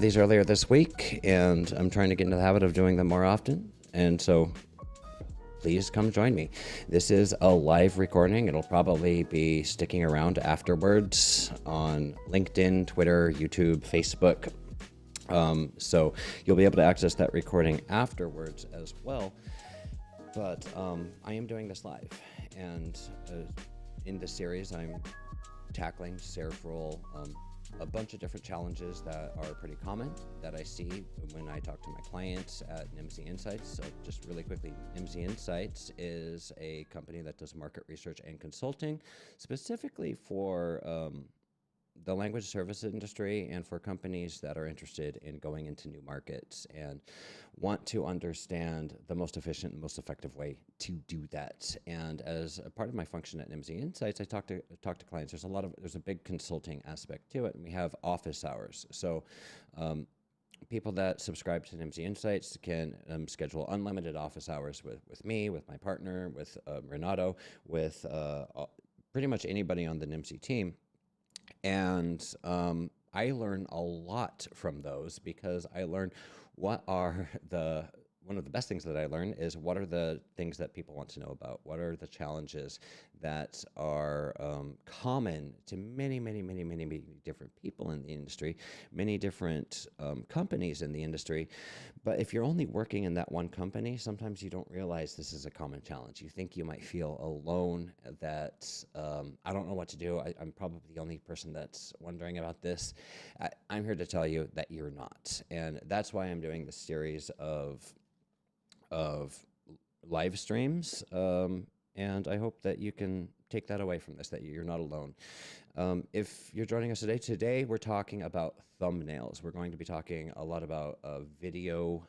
these earlier this week, and I'm trying to get into the habit of doing them more often. And so please come join me. This is a live recording. It'll probably be sticking around afterwards on LinkedIn, Twitter, YouTube, Facebook. So you'll be able to access that recording afterwards as well. But I am doing this live, and in this series, I'm tackling several a bunch of different challenges that are pretty common that I see when I talk to my clients at Nimsy Insights. So just really quickly, Nimsy Insights is a company that does market research and consulting, specifically for the language service industry and for companies that are interested in going into new markets and want to understand the most efficient and most effective way to do that. And as a part of my function at Nimsy Insights, I talk to clients. There's a big consulting aspect to it, and we have office hours. So people that subscribe to Nimsy Insights can schedule unlimited office hours with me, with my partner, with Renato, with pretty much anybody on the Nimsy team. And I learn a lot from those because I learn one of the best things that I learn is what are the things that people want to know about? What are the challenges that are common to many, many, many, many, many different people in the industry, many different companies in the industry. But if you're only working in that one company, sometimes you don't realize this is a common challenge. You think you might feel alone, that I don't know what to do. I'm probably the only person that's wondering about this. I'm here to tell you that you're not. And that's why I'm doing this series of live streams, and I hope that you can take that away from this, that you're not alone. If you're joining us today we're talking about thumbnails. We're going to be talking a lot about video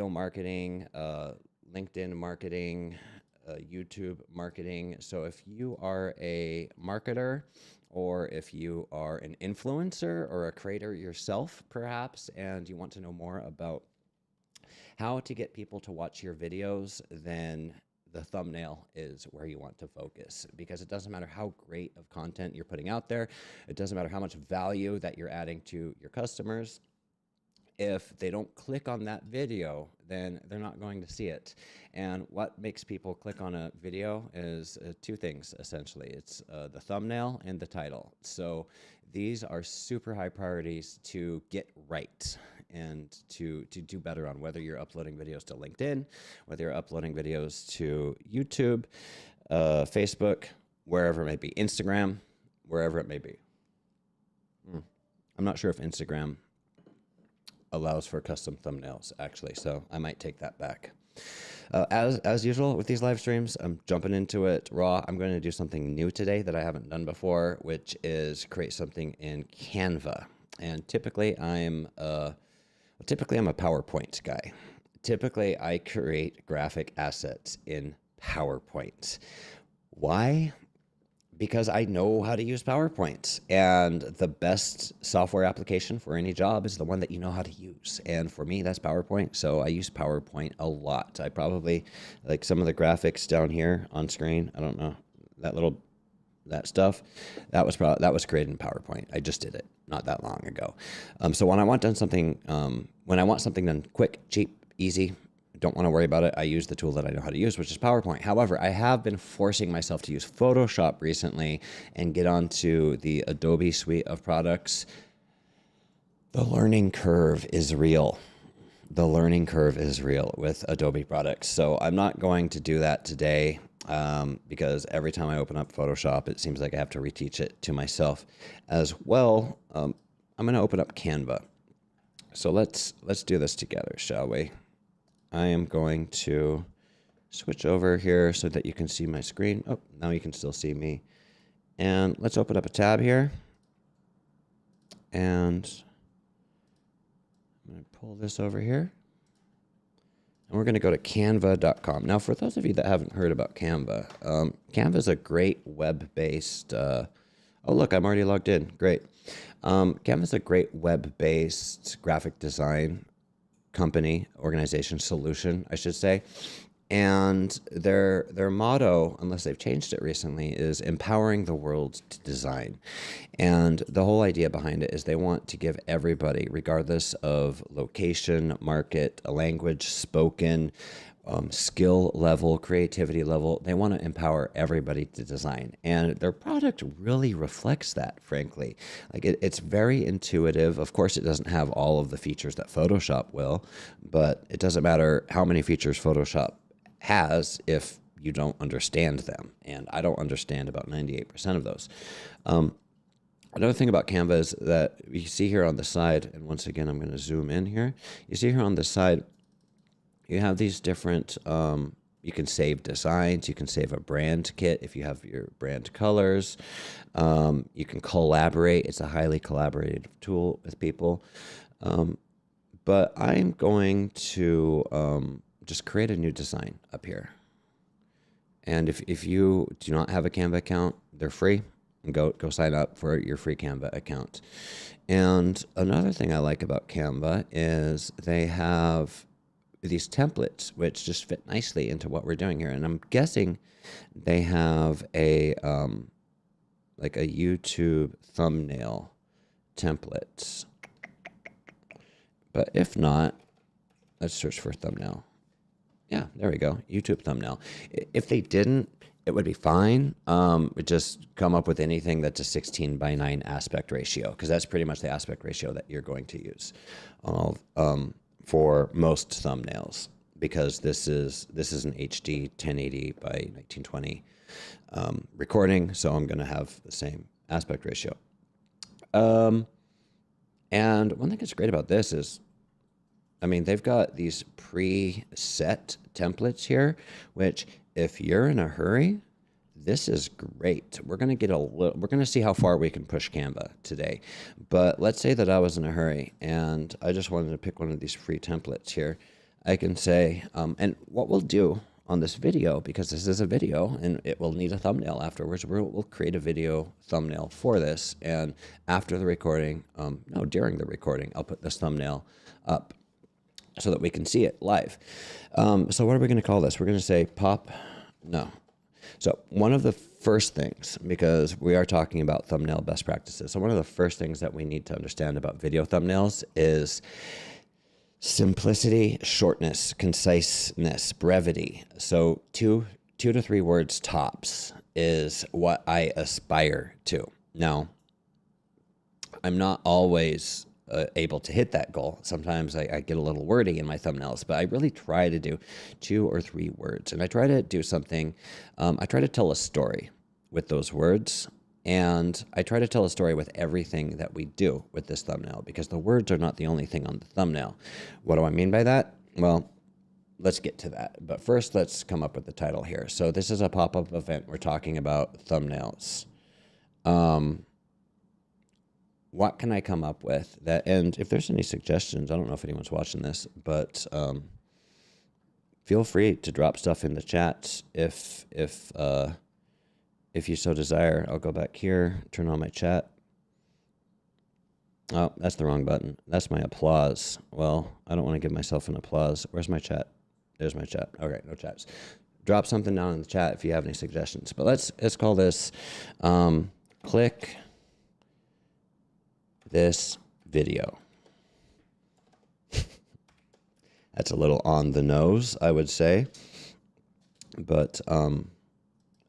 marketing, LinkedIn marketing, YouTube marketing. So if you are a marketer, or if you are an influencer or a creator yourself, perhaps, and you want to know more about how to get people to watch your videos, then the thumbnail is where you want to focus, because it doesn't matter how great of content you're putting out there. It doesn't matter how much value that you're adding to your customers. If they don't click on that video, then they're not going to see it. And what makes people click on a video is two things, essentially. It's the thumbnail and the title. So these are super high priorities to get right and to do better on, whether you're uploading videos to LinkedIn, whether you're uploading videos to YouTube, Facebook, wherever it may be, Instagram, wherever it may be. I'm not sure if Instagram allows for custom thumbnails, actually, so I might take that back. As usual with these live streams, I'm jumping into it raw. I'm going to do something new today that I haven't done before, which is create something in Canva. And typically I'm a PowerPoint guy. Typically I create graphic assets in PowerPoint. Why? Because I know how to use PowerPoint, and the best software application for any job is the one that you know how to use. And for me, that's PowerPoint. So I use PowerPoint a lot. I probably like some of the graphics down here on screen. I don't know, that stuff. That was created in PowerPoint. I just did it not that long ago. So when I want something done quick, cheap, easy, don't want to worry about it, I use the tool that I know how to use, which is PowerPoint. However, I have been forcing myself to use Photoshop recently and get onto the Adobe suite of products. The learning curve is real. The learning curve is real with Adobe products. So I'm not going to do that today because every time I open up Photoshop, it seems like I have to reteach it to myself as well. I'm going to open up Canva. So let's do this together, shall we? I am going to switch over here so that you can see my screen. Oh, now you can still see me. And let's open up a tab here. And I'm going to pull this over here. And we're going to go to canva.com. Now, for those of you that haven't heard about Canva, Canva is a great web-based, oh, look, I'm already logged in. Great. Canva is a great web-based graphic design company, organization, solution, I should say. And their motto, unless they've changed it recently, is empowering the world to design. And the whole idea behind it is they want to give everybody, regardless of location, market, language spoken, skill level, creativity level, they want to empower everybody to design. And their product really reflects that, frankly. Like it's very intuitive. Of course, it doesn't have all of the features that Photoshop will, but it doesn't matter how many features Photoshop has if you don't understand them. And I don't understand about 98% of those. Another thing about Canva is that you see here on the side, and once again, I'm going to zoom in here. You see here on the side, you have these different, you can save designs, you can save a brand kit if you have your brand colors. You can collaborate. It's a highly collaborative tool with people. But I'm going to just create a new design up here. And if you do not have a Canva account, they're free. Go sign up for your free Canva account. And another thing I like about Canva is they have these templates which just fit nicely into what we're doing here. And I'm guessing they have a like a YouTube thumbnail template. But if not, let's search for thumbnail. Yeah, there we go. YouTube thumbnail. If they didn't, it would be fine. Just come up with anything that's a 16:9 aspect ratio, because that's pretty much the aspect ratio that you're going to use for most thumbnails, because this is an HD 1080 by 1920 recording, so I'm going to have the same aspect ratio. And one thing that's great about this is, I mean, they've got these preset templates here, which if you're in a hurry, this is great. We're going to see how far we can push Canva today. But let's say that I was in a hurry and I just wanted to pick one of these free templates here. I can say, and what we'll do on this video, because this is a video and it will need a thumbnail afterwards, we'll create a video thumbnail for this. And after the recording, during the recording, I'll put this thumbnail up so that we can see it live. So what are we going to call this? We're going to say pop. No. So one of the first things, because we are talking about thumbnail best practices, so one of the first things that we need to understand about video thumbnails is simplicity, shortness, conciseness, brevity. So two to three words tops is what I aspire to. Now, I'm not always able to hit that goal. Sometimes I get a little wordy in my thumbnails, but I really try to do 2 or 3 words. And I try to do something, I try to tell a story with those words. And I try to tell a story with everything that we do with this thumbnail, because the words are not the only thing on the thumbnail. What do I mean by that? Well, let's get to that. But first, let's come up with the title here. So this is a pop-up event. We're talking about thumbnails. What can I come up with that? And if there's any suggestions, I don't know if anyone's watching this, but feel free to drop stuff in the chat if you so desire. I'll go back here, turn on my chat. Oh, that's the wrong button. That's my applause. Well, I don't want to give myself an applause. Where's my chat? There's my chat. Okay, no chats. Drop something down in the chat if you have any suggestions. But let's call this click this video. That's a little on the nose, I would say, but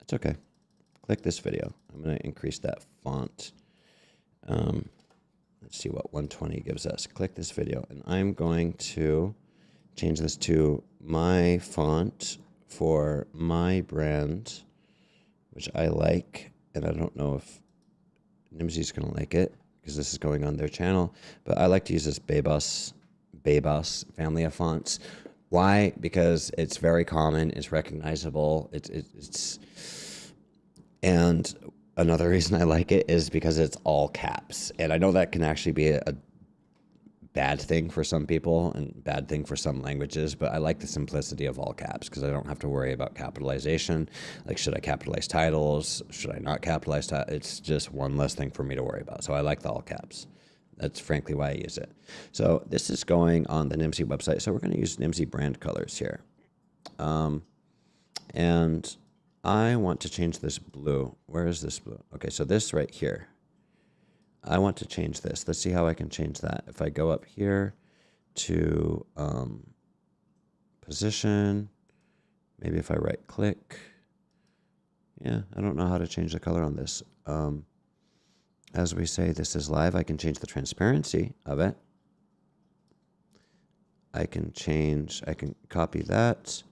it's okay. Click this video. I'm going to increase that font. Let's see what 120 gives us. Click this video, and I'm going to change this to my font for my brand, which I like, and I don't know if Nimsy's going to like it, because this is going on their channel, but I like to use this Bebas family of fonts. Why? Because it's very common, it's recognizable, it's and another reason I like it is because it's all caps. And I know that can actually be a bad thing for some people and bad thing for some languages, but I like the simplicity of all caps because I don't have to worry about capitalization. Like, should I capitalize titles? Should I not capitalize titles? It's just one less thing for me to worry about. So I like the all caps. That's frankly why I use it. So this is going on the Nimsy website. So we're going to use Nimsy brand colors here. And I want to change this blue. Where is this blue? Okay, so this right here. I want to change this. Let's see how I can change that. If I go up here to position, maybe if I right click. Yeah, I don't know how to change the color on this. As we say, this is live. I can change the transparency of it. I can copy that.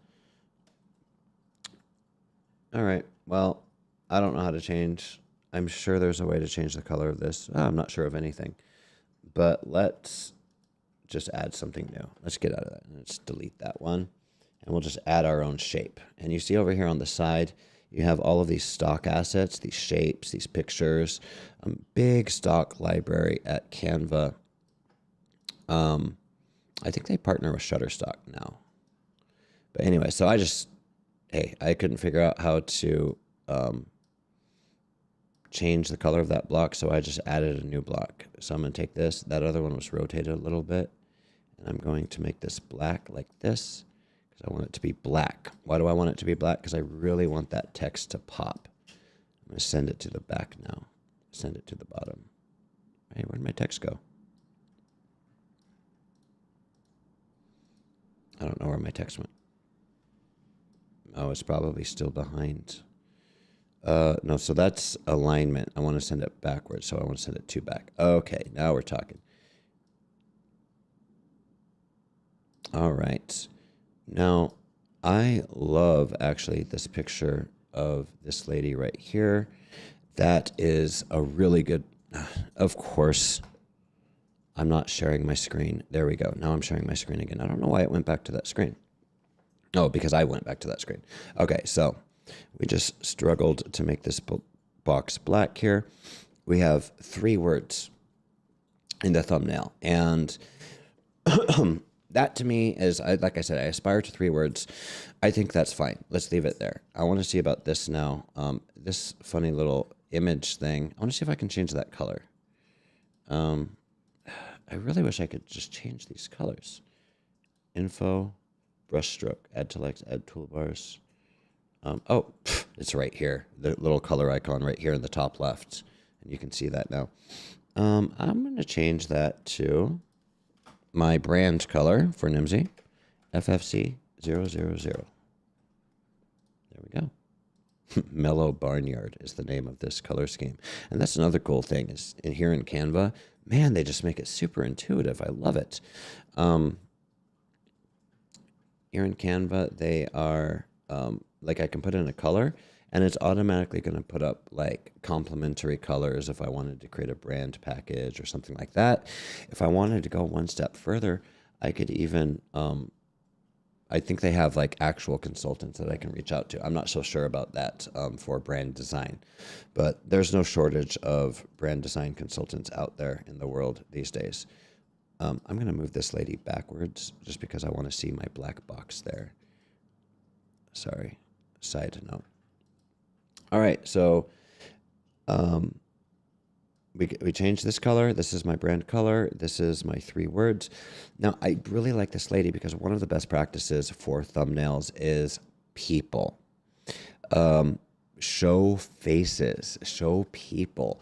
All right, well, I don't know how to change. I'm sure there's a way to change the color of this. I'm not sure of anything, but let's just add something new. Let's get out of that. Let's delete that one, and we'll just add our own shape. And you see over here on the side, you have all of these stock assets, these shapes, these pictures, big stock library at Canva. I think they partner with Shutterstock now. But anyway, so I couldn't figure out how to change the color of that block, so I just added a new block. So I'm going to take this. That other one was rotated a little bit, and I'm going to make this black like this because I want it to be black. Why do I want it to be black? Because I really want that text to pop. I'm going to send it to the back now. Send it to the bottom. Hey, where'd my text go? I don't know where my text went. Oh, it's probably still behind. No, so that's alignment. I want to send it backwards, so I want to send it 2 back. Okay, now we're talking. All right. Now, I love actually this picture of this lady right here. That is a really good, of course, I'm not sharing my screen. There we go. Now I'm sharing my screen again. I don't know why it went back to that screen. Oh, because I went back to that screen. Okay, so we just struggled to make this box black here. We have 3 words in the thumbnail. And that to me is, like I said, I aspire to 3 words. I think that's fine. Let's leave it there. I want to see about this now. This funny little image thing. I want to see if I can change that color. I really wish I could just change these colors. Info, brushstroke, add to likes, add toolbars. Oh, it's right here. The little color icon right here in the top left. And you can see that now. I'm going to change that to my brand color for Nimsy, FFC000. There we go. Mellow Barnyard is the name of this color scheme. And that's another cool thing is here in Canva, man, they just make it super intuitive. I love it. Here in Canva, they are, like I can put in a color and it's automatically going to put up like complementary colors if I wanted to create a brand package or something like that. If I wanted to go one step further, I could even, I think they have like actual consultants that I can reach out to. I'm not so sure about that for brand design, but there's no shortage of brand design consultants out there in the world these days. I'm going to move this lady backwards just because I want to see my black box there. Sorry, side note. All right, so we changed this color. This is my brand color. This is my 3 words. Now, I really like this lady because one of the best practices for thumbnails is people. Show faces, show people.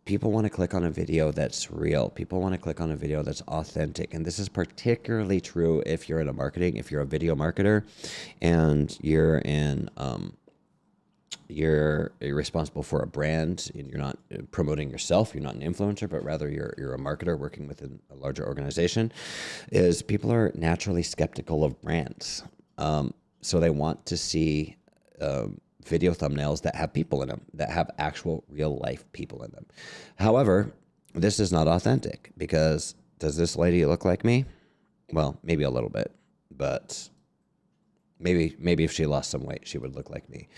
People want to click on a video that's real. People want to click on a video that's authentic. And this is particularly true if you're in marketing, if you're a video marketer and you're responsible for a brand and you're not promoting yourself, you're not an influencer, but rather you're a marketer working within a larger organization, is people are naturally skeptical of brands. So they want to see video thumbnails that have people in them, that have actual real life people in them. However, this is not authentic because does this lady look like me? Well, maybe a little bit, but maybe if she lost some weight, she would look like me.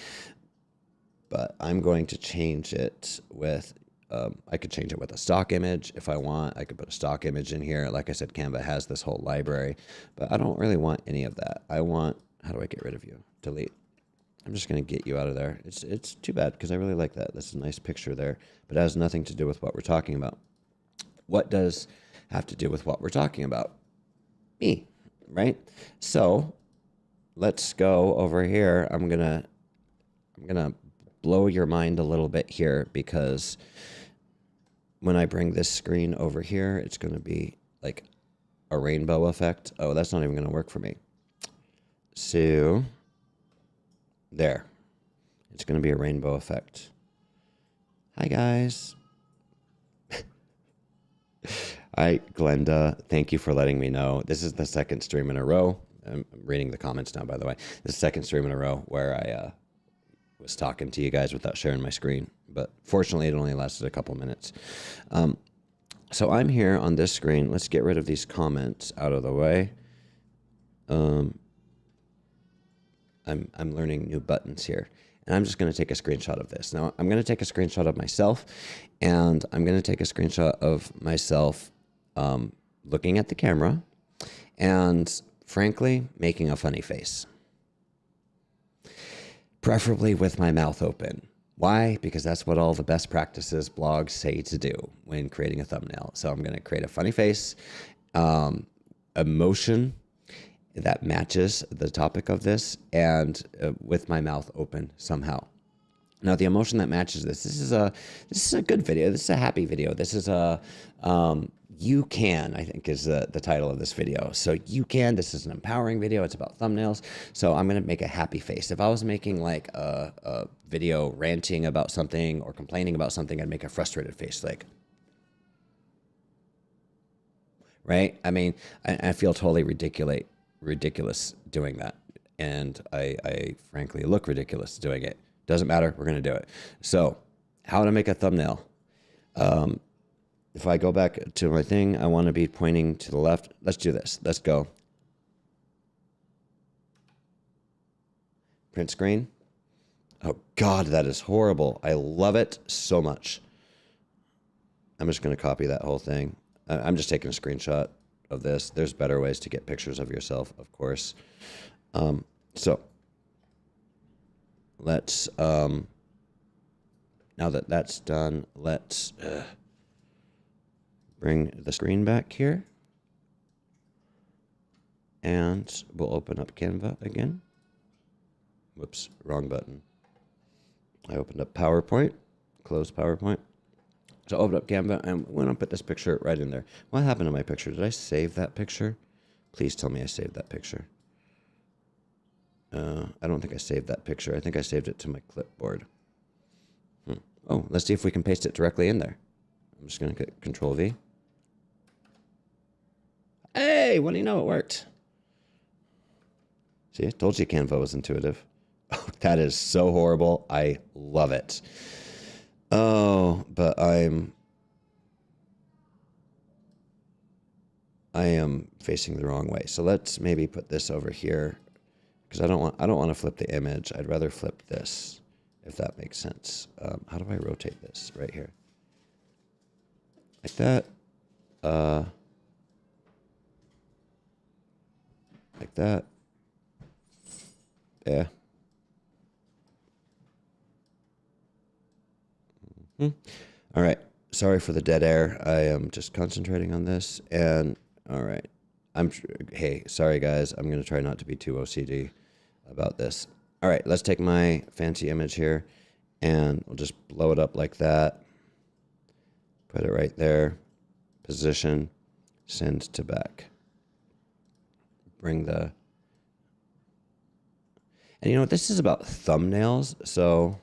But I'm going to change it with, I could change it with a stock image if I want. I could put a stock image in here. Like I said, Canva has this whole library, but I don't really want any of that. I want, how do I get rid of you? Delete. I'm just going to get you out of there. It's too bad because I really like that. That's a nice picture there, but it has nothing to do with what we're talking about. What does have to do with what we're talking about? Me, right? So let's go over here. I'm gonna blow your mind a little bit here, because when I bring this screen over here, it's gonna be like a rainbow effect. Oh, that's not even gonna work for me. So there, it's gonna be a rainbow effect. Hi guys. Hi Glenda, thank you for letting me know. This is the second stream in a row. I'm reading the comments now, by the way. The second stream in a row where I was talking to you guys without sharing my screen, but fortunately it only lasted a couple minutes. So I'm here on this screen. Let's get rid of these comments out of the way. I'm learning new buttons here, and I'm just going to take a screenshot of this. Now I'm going to take a screenshot of myself, and I'm going to take a screenshot of myself looking at the camera and frankly making a funny face, preferably with my mouth open. Why? Because that's what all the best practices blogs say to do when creating a thumbnail. So I'm going to create a funny face, emotion that matches the topic of this, and with my mouth open somehow. Now the emotion that matches this is a good video. This is a happy video. This is a you can, I think, is the title of this video. So you can. This is an empowering video. It's about thumbnails. So I'm gonna make a happy face. If I was making like a video ranting about something or complaining about something, I'd make a frustrated face, like, right? I mean, I feel totally ridiculous doing that, and I frankly look ridiculous doing it. Doesn't matter. We're gonna do it. So, how to make a thumbnail? If I go back to my thing, I want to be pointing to the left. Let's do this. Let's go. Print screen. Oh God, that is horrible. I love it so much. I'm just going to copy that whole thing. I'm just taking a screenshot of this. There's better ways to get pictures of yourself, of course. So let's, now that that's done, let's bring the screen back here, and we'll open up Canva again. Whoops, wrong button. I opened up PowerPoint, close PowerPoint. So open up Canva, and we're gonna put this picture right in there. What happened to my picture? Did I save that picture? Please tell me I saved that picture. I don't think I saved that picture. I think I saved it to my clipboard. Oh, let's see if we can paste it directly in there. I'm just gonna hit Control V. Hey, what do you know? It worked. See, I told you Canva was intuitive. Oh, that is so horrible. I love it. Oh, but I am facing the wrong way. So let's maybe put this over here, because I don't want to flip the image. I'd rather flip this, if that makes sense. How do I rotate this? Right here. Like that. Like that. Yeah. All right. Sorry for the dead air. I am just concentrating on this. And all right. Hey, sorry guys. I'm going to try not to be too OCD about this. All right. Let's take my fancy image here, and we'll just blow it up like that. Put it right there. Position. Send to back. Bring the... And you know, this is about thumbnails, so...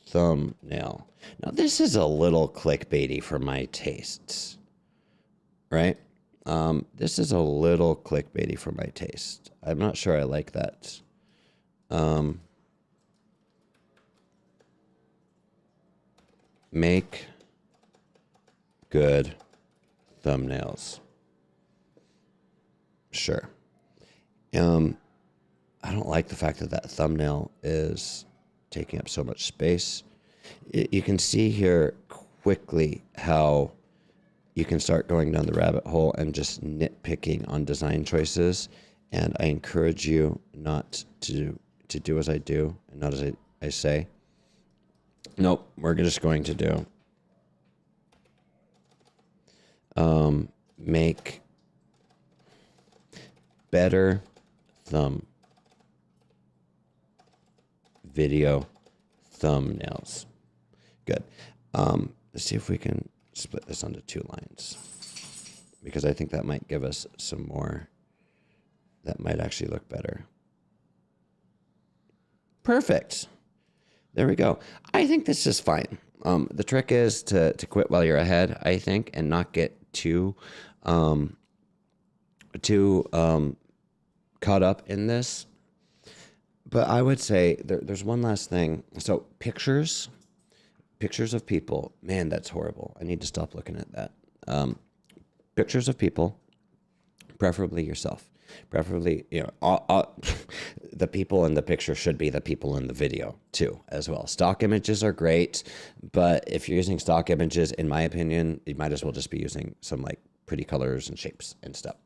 Thumbnail. Now, this is a little clickbaity for my tastes, right? This is a little clickbaity for my taste. I'm not sure I like that. Make good thumbnails. Sure. I don't like the fact that that thumbnail is taking up so much space. You can see here quickly how you can start going down the rabbit hole and just nitpicking on design choices. And I encourage you not to do as I do and not as I say. Nope, we're just going to do make better video thumbnails. Good. Let's see if we can split this onto 2 lines, because I think that might give us some more. That might actually look better. Perfect. There we go. I think this is fine. The trick is to quit while you're ahead, I think, and not get too caught up in this. But I would say there's one last thing. So pictures of people. Man, that's horrible. I need to stop looking at that. Pictures of people, preferably yourself. Preferably, the people in the picture should be the people in the video too, as well. Stock images are great, but if you're using stock images, in my opinion, you might as well just be using some like pretty colors and shapes and stuff.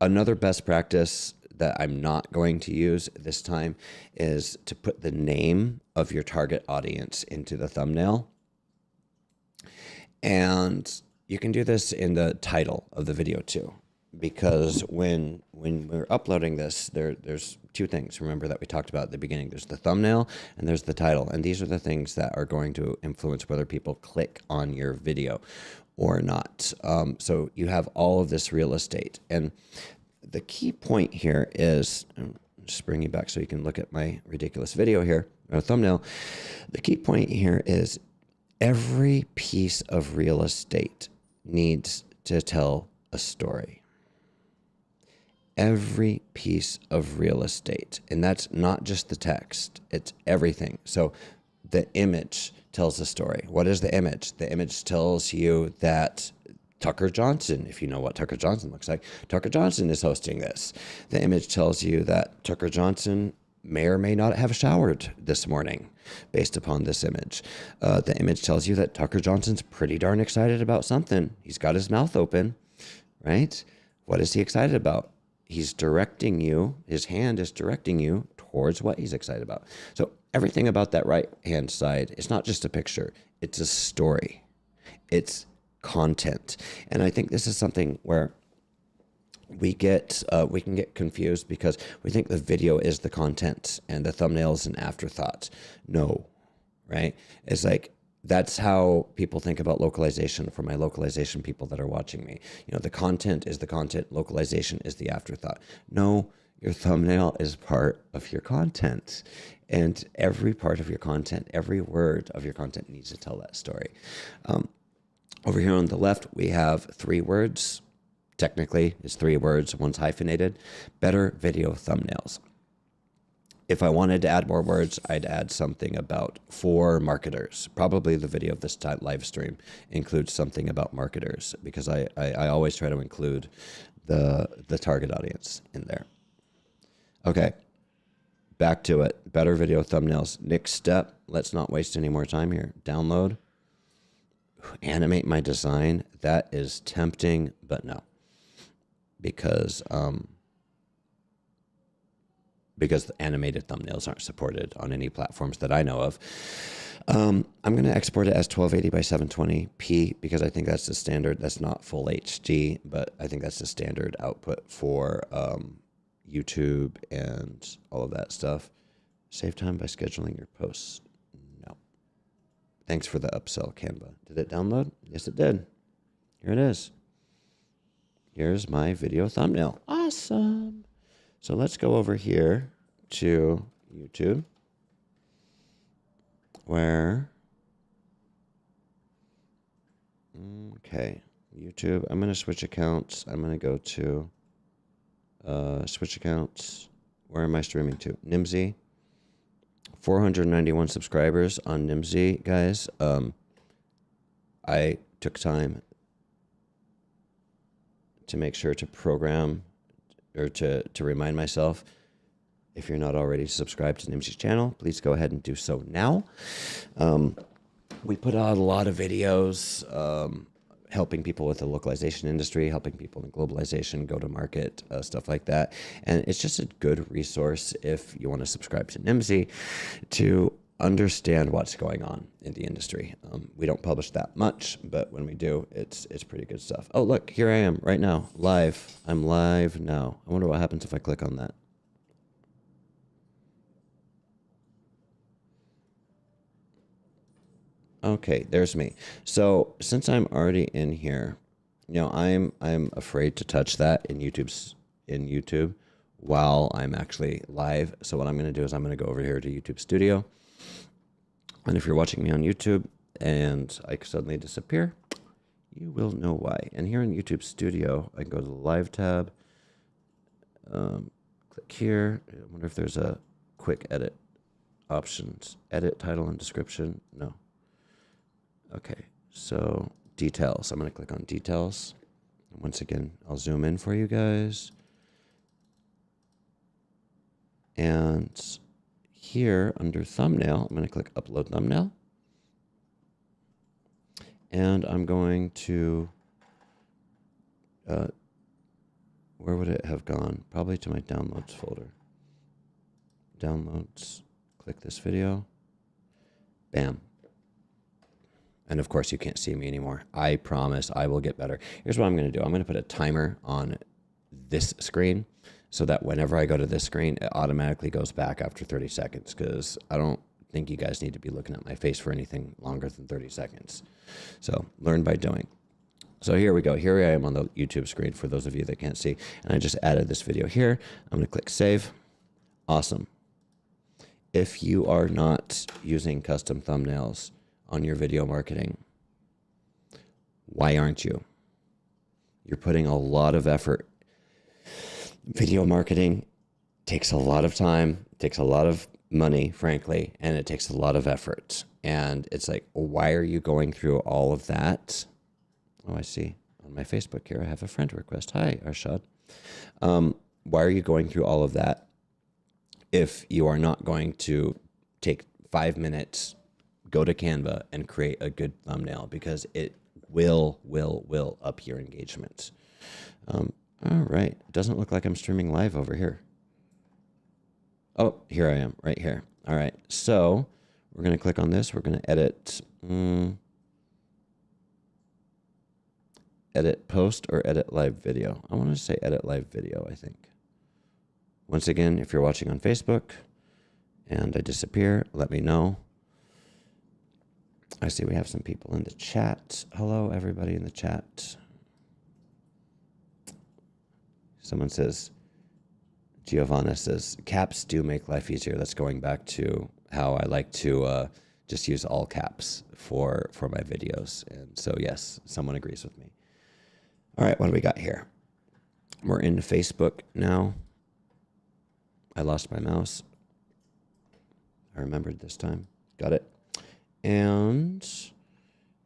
Another best practice that I'm not going to use this time is to put the name of your target audience into the thumbnail. And you can do this in the title of the video too, because when we're uploading this, there's 2 things, remember, that we talked about at the beginning. There's the thumbnail and there's the title. And these are the things that are going to influence whether people click on your video or not. So you have all of this real estate. And the key point here is, I'm just bringing you back so you can look at my ridiculous video here, or thumbnail. The key point here is every piece of real estate needs to tell a story. Every piece of real estate. And that's not just the text, it's everything. So the image tells a story. What is the image? The image tells you that Tucker Johnson, if you know what Tucker Johnson looks like, Tucker Johnson is hosting this. The image tells you that Tucker Johnson may or may not have showered this morning based upon this image. The image tells you that Tucker Johnson's pretty darn excited about something. He's got his mouth open, right? What is he excited about? He's directing you, his hand is directing you towards what he's excited about. So everything about that right-hand side, it's not just a picture, it's a story. It's content. And I think this is something where we can get confused because we think the video is the content and the thumbnail is an afterthought. No, right? It's like, that's how people think about localization for my localization people that are watching me. The content is the content, localization is the afterthought. No, your thumbnail is part of your content. And every part of your content, every word of your content needs to tell that story. Over here on the left, we have 3 words. Technically, it's 3 words, one's hyphenated. Better video thumbnails. If I wanted to add more words, I'd add something about for marketers. Probably the video of this live stream includes something about marketers, because I always try to include the target audience in there. Okay, back to it. Better video thumbnails. Next step, let's not waste any more time here. Download. Animate my design. That is tempting, but no. Because the animated thumbnails aren't supported on any platforms that I know of. I'm going to export it as 1280 by 720p because I think that's the standard. That's not full HD, but I think that's the standard output for YouTube and all of that stuff. Save time by scheduling your posts. No. Thanks for the upsell, Canva. Did it download? Yes, it did. Here it is. Here's my video thumbnail. Awesome. So let's go over here to YouTube, where, okay, YouTube, I'm going to switch accounts. I'm going to go to switch accounts. Where am I streaming to? Nimsy. 491 subscribers on Nimsy, guys. I took time to make sure to program or to remind myself, if you're not already subscribed to Nimsy's channel, please go ahead and do so now. We put out a lot of videos helping people with the localization industry, helping people in globalization, go to market, stuff like that. And it's just a good resource if you want to subscribe to Nimsy to understand what's going on in the industry. We don't publish that much, but when we do, it's pretty good stuff. Oh, look, here I am right now, live. I'm live now. I wonder what happens if I click on that. Okay, there's me. So since I'm already in here, I'm afraid to touch that in YouTube while I'm actually live. So what I'm going to do is I'm going to go over here to YouTube Studio. And if you're watching me on YouTube and I suddenly disappear, you will know why. And here in YouTube Studio, I can go to the Live tab, click here. I wonder if there's a quick edit options. Edit title and description. No. Okay, so details. I'm going to click on details. Once again, I'll zoom in for you guys. And here under thumbnail, I'm going to click upload thumbnail. And I'm going to, where would it have gone? Probably to my downloads folder. Downloads, click this video. Bam. And of course, you can't see me anymore. I promise I will get better. Here's what I'm going to do. I'm going to put a timer on this screen so that whenever I go to this screen, it automatically goes back after 30 seconds because I don't think you guys need to be looking at my face for anything longer than 30 seconds. So learn by doing. So here we go. Here I am on the YouTube screen for those of you that can't see. And I just added this video here. I'm going to click save. Awesome. If you are not using custom thumbnails on your video marketing, why aren't you? You're putting a lot of effort. Video marketing takes a lot of time, takes a lot of money, frankly, and it takes a lot of effort. And it's like, why are you going through all of that? Oh, I see. On my Facebook here, I have a friend request. Hi, Arshad. Why are you going through all of that if you are not going to take 5 minutes, go to Canva and create a good thumbnail, because it will up your engagement. All right. It doesn't look like I'm streaming live over here. Oh, here I am right here. All right. So we're going to click on this. We're going to edit, edit post or edit live video. I want to say edit live video, I think. Once again, if you're watching on Facebook and I disappear, let me know. I see we have some people in the chat. Hello, everybody in the chat. Someone says, Giovanna says, caps do make life easier. That's going back to how I like to just use all caps for my videos. And so, yes, someone agrees with me. All right, what do we got here? We're in Facebook now. I lost my mouse. I remembered this time. Got it. And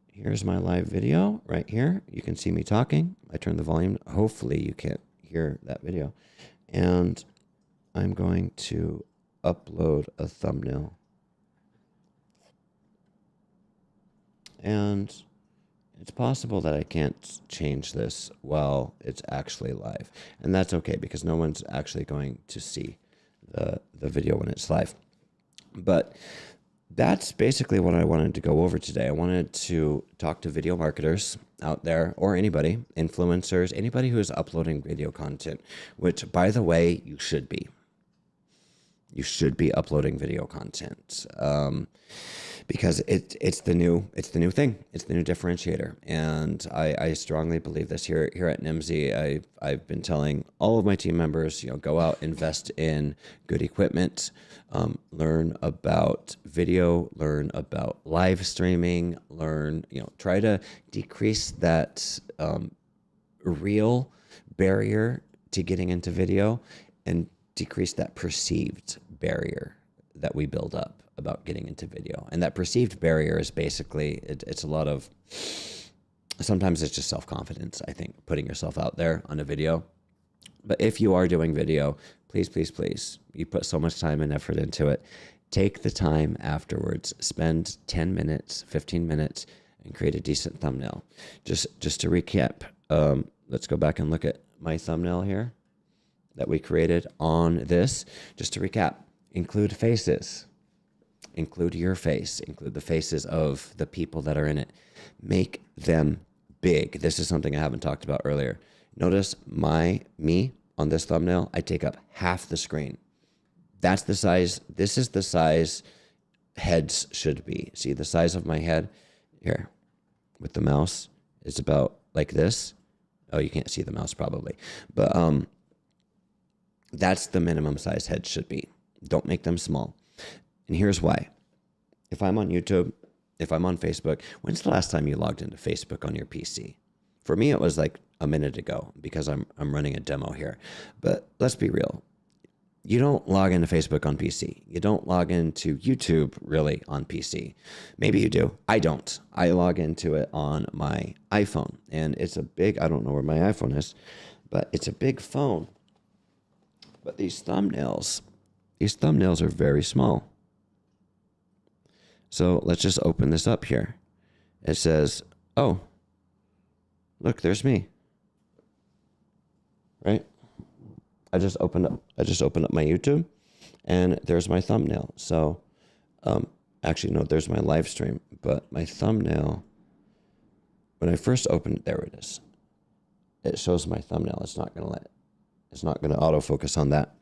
here's my live video right here. You can see me talking. I turn the volume. Hopefully you can't hear that video. And I'm going to upload a thumbnail. And it's possible that I can't change this while it's actually live. And that's okay, because no one's actually going to see the video when it's live. But that's basically what I wanted to go over today. I wanted to talk to video marketers out there, or anybody, influencers, anybody who is uploading video content, which, by the way, you should be. You should be uploading video content because it's the new thing. It's the new differentiator. And I strongly believe this here at NIMSY. I've been telling all of my team members, go out, invest in good equipment, learn about video, learn about live streaming, try to decrease that real barrier to getting into video and decrease that perceived barrier that we build up about getting into video. And that perceived barrier is basically, it's a lot of, sometimes it's just self-confidence, I think, putting yourself out there on a video. But if you are doing video, please, please, please, you put so much time and effort into it. Take the time afterwards, spend 10 minutes, 15 minutes, and create a decent thumbnail. Just to recap, let's go back and look at my thumbnail here that we created on this. Just to recap, include faces. Include your face, include the faces of the people that are in it. Make them big. This is something I haven't talked about earlier. Notice me on this thumbnail, I take up half the screen. That's the size. This is the size heads should be. See the size of my head here with the mouse is about like this. Oh, you can't see the mouse probably, but that's the minimum size heads should be. Don't make them small. And here's why. If I'm on YouTube, if I'm on Facebook, when's the last time you logged into Facebook on your PC? For me, it was like a minute ago because I'm running a demo here. But let's be real. You don't log into Facebook on PC. You don't log into YouTube really on PC. Maybe you do. I don't. I log into it on my iPhone. And it's a big, I don't know where my iPhone is, but it's a big phone. But these thumbnails are very small. So let's just open this up here. It says, oh, look, there's me. Right? I just opened up my YouTube and there's my thumbnail. So actually no, there's my live stream, but my thumbnail, when I first opened it, there it is. It shows my thumbnail. It's not going to autofocus on that,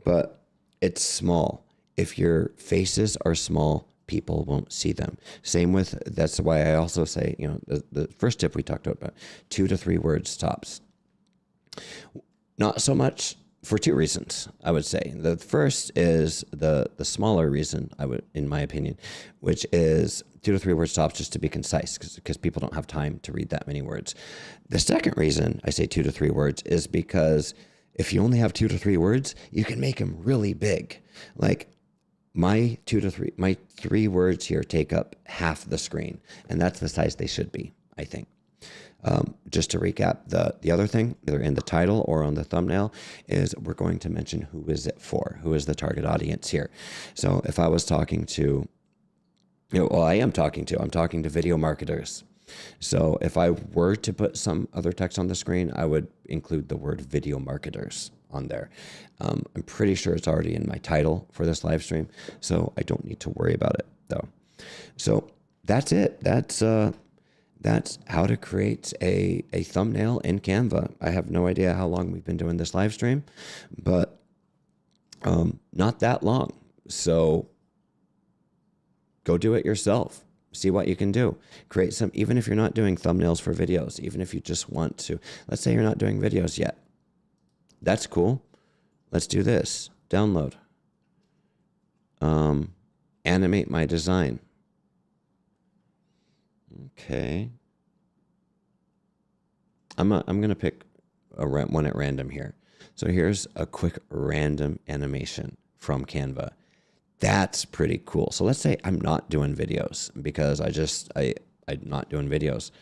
but it's small. If your faces are small, people won't see them. Same with, that's why I also say, you know, the first tip we talked about 2 to 3 words tops. Not so much for 2 reasons, I would say. The first is the smaller reason, in my opinion, which is 2 to 3 words tops, just to be concise, because people don't have time to read that many words. The second reason I say 2 to 3 words is because if you only have 2 to 3 words, you can make them really big. Like my 3 words here take up half the screen, and that's the size they should be, I think. Just to recap, the other thing, either in the title or on the thumbnail, is we're going to mention who is it for, who is the target audience here. So if I was talking to, I'm talking to video marketers. So if I were to put some other text on the screen, I would include the word video marketers on there. I'm pretty sure it's already in my title for this live stream, so I don't need to worry about it though. So that's it. That's how to create a thumbnail in Canva. I have no idea how long we've been doing this live stream, but not that long. So go do it yourself. See what you can do. Create some, even if you're not doing thumbnails for videos, even if you just want to, let's say you're not doing videos yet. That's cool. Let's do this. Download. Animate my design. Okay. I'm going to pick one at random here. So here's a quick random animation from Canva. That's pretty cool. So let's say I'm not doing videos because I'm not doing videos.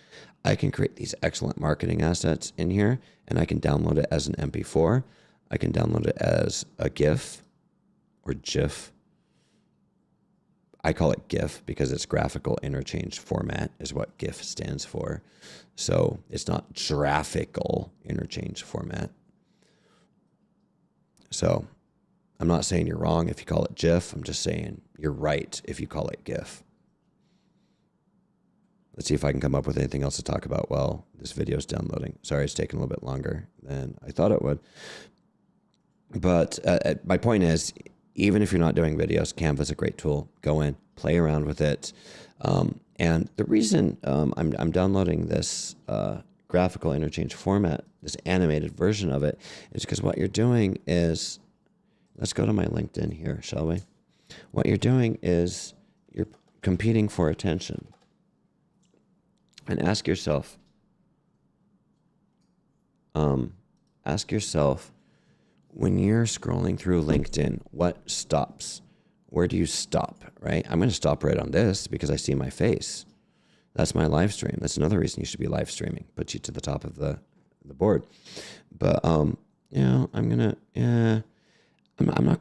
I can create these excellent marketing assets in here, and I can download it as an MP4. I can download it as a GIF or GIF. I call it GIF because it's graphical interchange format is what GIF stands for. So it's not graphical interchange format. So I'm not saying you're wrong if you call it GIF. I'm just saying you're right if you call it GIF. Let's see if I can come up with anything else to talk about while this video is downloading. Sorry, it's taking a little bit longer than I thought it would. But my point is, even if you're not doing videos, Canva is a great tool. Go in, play around with it. And the reason I'm downloading this graphical interchange format, this animated version of it, is because what you're doing is, let's go to my LinkedIn here, shall we? What you're doing is you're competing for attention. And ask yourself, when you're scrolling through LinkedIn, what stops? Where do you stop, right? I'm going to stop right on this because I see my face. That's my live stream. That's another reason you should be live streaming. Put you to the top of the board. But, I'm not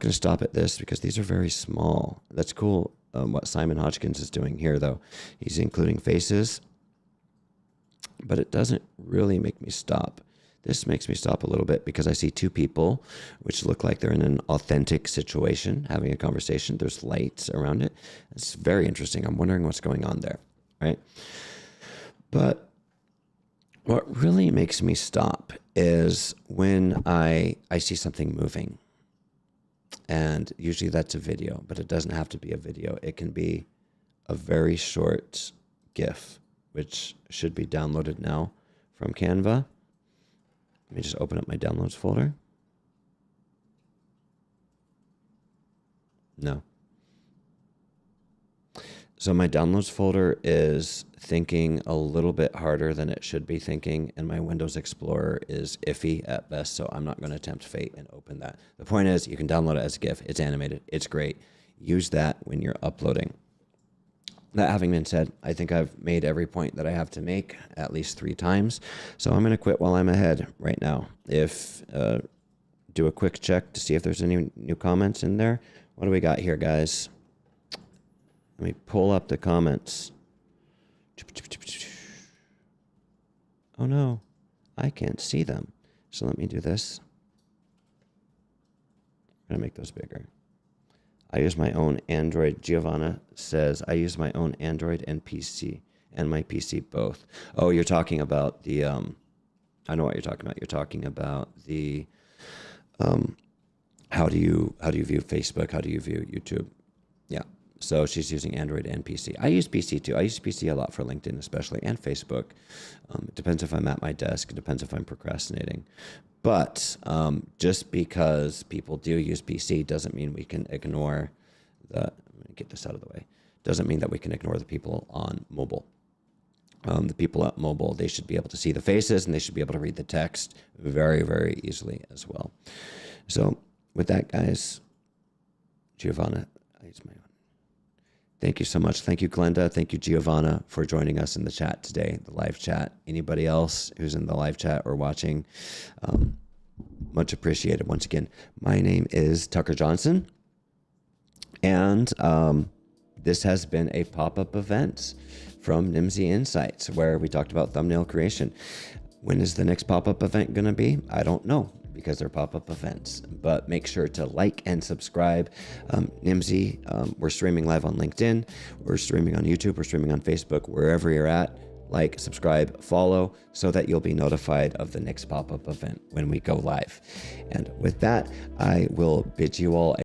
going to stop at this because these are very small. That's cool. What Simon Hodgkins is doing here, though. He's including faces, but it doesn't really make me stop. This makes me stop a little bit because I see two people which look like they're in an authentic situation, having a conversation. There's lights around it. It's very interesting. I'm wondering what's going on there, right? But what really makes me stop is when I see something moving. And usually that's a video, but it doesn't have to be a video. It can be a very short GIF, which should be downloaded now from Canva. Let me just open up my downloads folder. No. So my downloads folder is thinking a little bit harder than it should be thinking, and my Windows Explorer is iffy at best, so I'm not going to tempt fate and open that. The point is, you can download it as a GIF. It's animated. It's great. Use that when you're uploading. That having been said, I think I've made every point that I have to make at least 3 times. So I'm going to quit while I'm ahead right now. Do a quick check to see if there's any new comments in there. What do we got here, guys? Let me pull up the comments. Oh no, I can't see them. So let me do this. I'm going to make those bigger. I use my own Android. Giovanna says, I use my own Android and PC, and my PC both. Oh, you're talking about the, I know what you're talking about. You're talking about the, how do you view Facebook? How do you view YouTube? Yeah. So she's using Android and PC. I use PC too. I use PC a lot for LinkedIn especially, and Facebook. It depends if I'm at my desk. It depends if I'm procrastinating. But just because people do use PC doesn't mean we can ignore let me get this out of the way. Doesn't mean that we can ignore the people on mobile. The people at mobile, they should be able to see the faces and they should be able to read the text very, very easily as well. So with that, guys, Giovanna, I use my own. Thank you so much. Thank you, Glenda. Thank you, Giovanna, for joining us in the chat today, the live chat. Anybody else who's in the live chat or watching, much appreciated. Once again, my name is Tucker Johnson, and this has been a pop-up event from Nimsy Insights where we talked about thumbnail creation. When is the next pop-up event going to be? I don't know, because they're pop-up events, but make sure to like and subscribe. Nimsy, we're streaming live on LinkedIn, we're streaming on YouTube, we're streaming on Facebook, wherever you're at. Like, subscribe, follow, so that you'll be notified of the next pop-up event when we go live. And with that, I will bid you all